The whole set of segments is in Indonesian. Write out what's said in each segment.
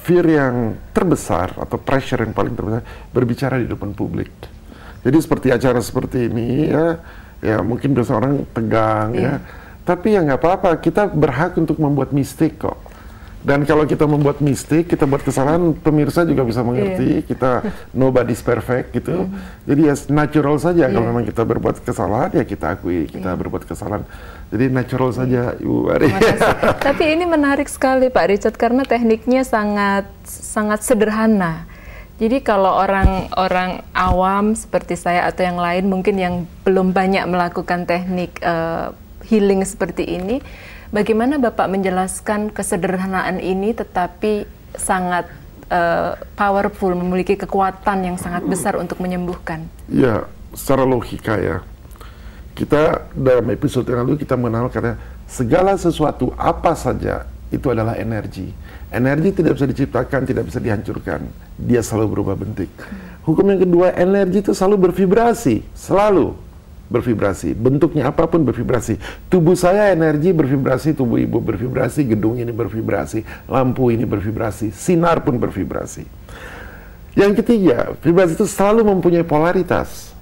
fear yang terbesar atau pressure yang paling terbesar berbicara di depan publik. Jadi seperti acara seperti ini ya mungkin biasa orang tegang ya, tapi ya nggak apa-apa, kita berhak untuk membuat mistake kok. Dan kalau kita membuat mistake, kita buat kesalahan, pemirsa juga bisa mengerti, kita nobody's perfect gitu. Jadi ya natural saja kalau memang kita berbuat kesalahan, ya kita akui kita berbuat kesalahan. Jadi natural saja, Ibu Ari. Tapi ini menarik sekali Pak Richard, karena tekniknya sangat sederhana. Jadi kalau orang awam seperti saya atau yang lain mungkin yang belum banyak melakukan teknik healing seperti ini, bagaimana Bapak menjelaskan kesederhanaan ini tetapi sangat powerful, memiliki kekuatan yang sangat besar untuk menyembuhkan? Ya, secara logika ya. Kita dalam episode yang lalu kita mengenal karena segala sesuatu apa saja itu adalah energi. Energi tidak bisa diciptakan, tidak bisa dihancurkan. Dia selalu berubah bentuk. Hukum yang kedua, energi itu selalu bervibrasi, selalu bervibrasi. Bentuknya apapun bervibrasi. Tubuh saya energi bervibrasi, tubuh Ibu bervibrasi, gedung ini bervibrasi, lampu ini bervibrasi, sinar pun bervibrasi. Yang ketiga, vibrasi itu selalu mempunyai polaritas.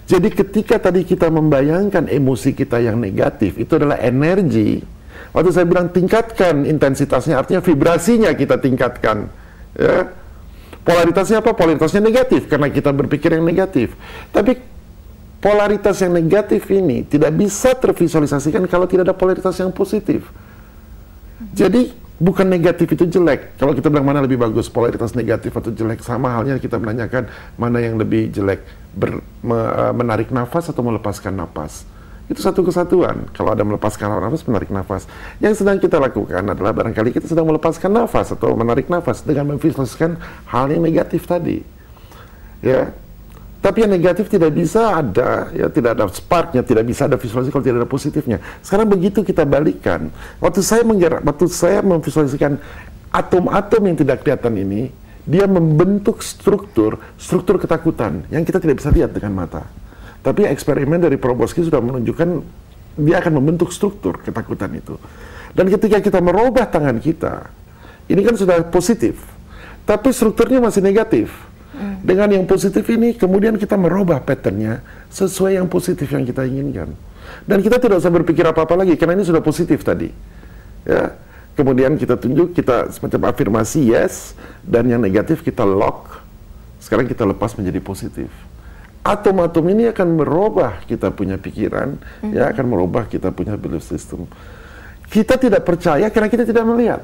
Jadi ketika tadi kita membayangkan emosi kita yang negatif, itu adalah energi. Waktu saya bilang tingkatkan intensitasnya, artinya vibrasinya kita tingkatkan. Ya. Polaritasnya apa? Polaritasnya negatif, karena kita berpikir yang negatif. Tapi polaritas yang negatif ini tidak bisa tervisualisasikan kalau tidak ada polaritas yang positif. Jadi bukan negatif itu jelek. Kalau kita bilang mana lebih bagus, polaritas negatif atau jelek, sama halnya kita menanyakan mana yang lebih jelek, menarik nafas atau melepaskan nafas. Itu satu kesatuan. Kalau ada melepaskan nafas, menarik nafas. Yang sedang kita lakukan adalah barangkali kita sedang melepaskan nafas atau menarik nafas dengan memvisualisasikan hal yang negatif tadi. Ya. Tapi yang negatif tidak bisa ada, ya tidak ada sparknya, tidak bisa ada visualisasi kalau tidak ada positifnya. Sekarang begitu kita balikan. Waktu saya memvisualisasikan atom-atom yang tidak kelihatan ini, dia membentuk struktur ketakutan yang kita tidak bisa lihat dengan mata. Tapi eksperimen dari Proboski sudah menunjukkan dia akan membentuk struktur ketakutan itu. Dan ketika kita merubah tangan kita, ini kan sudah positif, tapi strukturnya masih negatif. Dengan yang positif ini, kemudian kita merubah patternnya sesuai yang positif yang kita inginkan. Dan kita tidak usah berpikir apa-apa lagi, karena ini sudah positif tadi. Ya. Kemudian kita tunjuk, kita semacam afirmasi yes, dan yang negatif kita lock. Sekarang kita lepas menjadi positif. Atom-atom ini akan merubah kita punya pikiran, ya akan merubah kita punya belief system. Kita tidak percaya karena kita tidak melihat.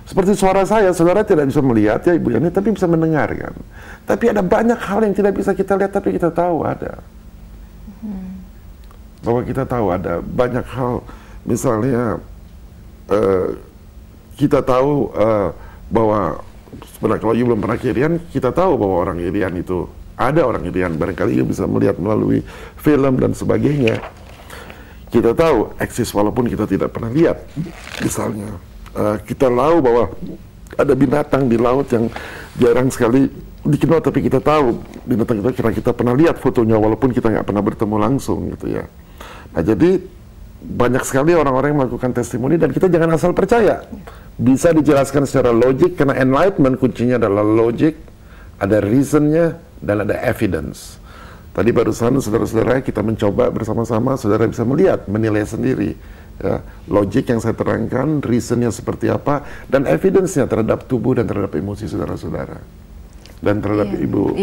Seperti suara saya, saudara tidak bisa melihat ya Ibu Yani, tapi bisa mendengar kan. Tapi ada banyak hal yang tidak bisa kita lihat, tapi kita tahu ada. Bahwa kita tahu ada banyak hal, misalnya kita tahu bahwa sebenarnya kalau Ibu belum pernah ke Irian, kita tahu bahwa orang Irian itu ada orang Irian, barangkali Ibu bisa melihat melalui film dan sebagainya. Kita tahu eksis walaupun kita tidak pernah lihat. Misalnya, kita tahu bahwa ada binatang di laut yang jarang sekali dikenal, tapi kita tahu binatang itu karena kita pernah lihat fotonya walaupun kita nggak pernah bertemu langsung gitu ya. Nah jadi banyak sekali orang-orang yang melakukan testimoni dan kita jangan asal percaya. Bisa dijelaskan secara logik karena enlightenment kuncinya adalah logik, ada reasonnya, dan ada evidence. Tadi barusan saudara-saudara kita mencoba bersama-sama, saudara bisa melihat, menilai sendiri. Ya, logik yang saya terangkan, reasonnya seperti apa, dan evidence-nya terhadap tubuh dan terhadap emosi saudara-saudara. Dan terhadap Ibu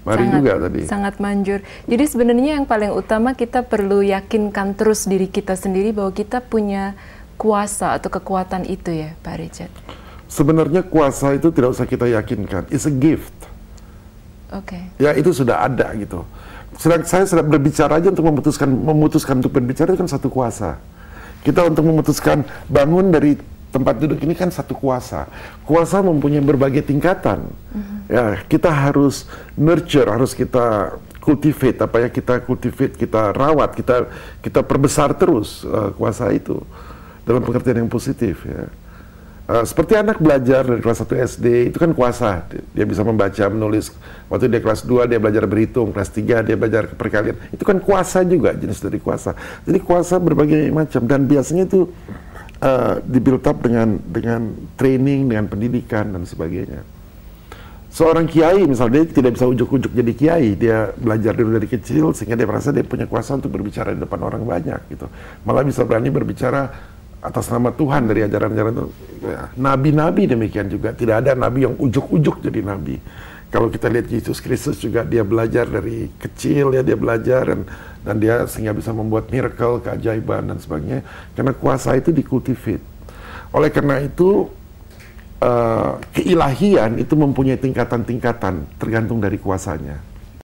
Mari juga tadi. Sangat manjur. Jadi sebenarnya yang paling utama kita perlu yakinkan terus diri kita sendiri bahwa kita punya kuasa atau kekuatan itu ya Pak Richard. Sebenarnya kuasa itu tidak usah kita yakinkan, it's a gift. Ya itu sudah ada gitu. Saya sudah berbicara aja untuk memutuskan untuk berbicara itu kan satu kuasa. Kita untuk memutuskan bangun dari tempat duduk ini kan satu kuasa. Kuasa mempunyai berbagai tingkatan. Ya kita harus nurture, harus kita cultivate, kita rawat, kita perbesar terus kuasa itu dalam pengertian yang positif ya. Seperti anak belajar dari kelas 1 SD, itu kan kuasa. Dia bisa membaca, menulis. Waktu dia kelas 2, dia belajar berhitung. Kelas 3, dia belajar perkalian. Itu kan kuasa juga, jenis dari kuasa. Jadi kuasa berbagai macam. Dan biasanya itu di build up dengan training, dengan pendidikan dan sebagainya. Seorang kiai misalnya, dia tidak bisa ujuk-ujuk jadi kiai, dia belajar dulu dari kecil sehingga dia merasa dia punya kuasa untuk berbicara di depan orang banyak gitu. Malah bisa berani berbicara atas nama Tuhan dari ajaran-ajaran itu. Ya, nabi-nabi demikian juga, tidak ada nabi yang ujuk-ujuk jadi nabi. Kalau kita lihat Yesus Kristus juga, dia belajar dari kecil ya, dia belajar dan dia sehingga bisa membuat miracle, keajaiban dan sebagainya, karena kuasa itu dikultivate. Oleh karena itu keilahian itu mempunyai tingkatan-tingkatan tergantung dari kuasanya.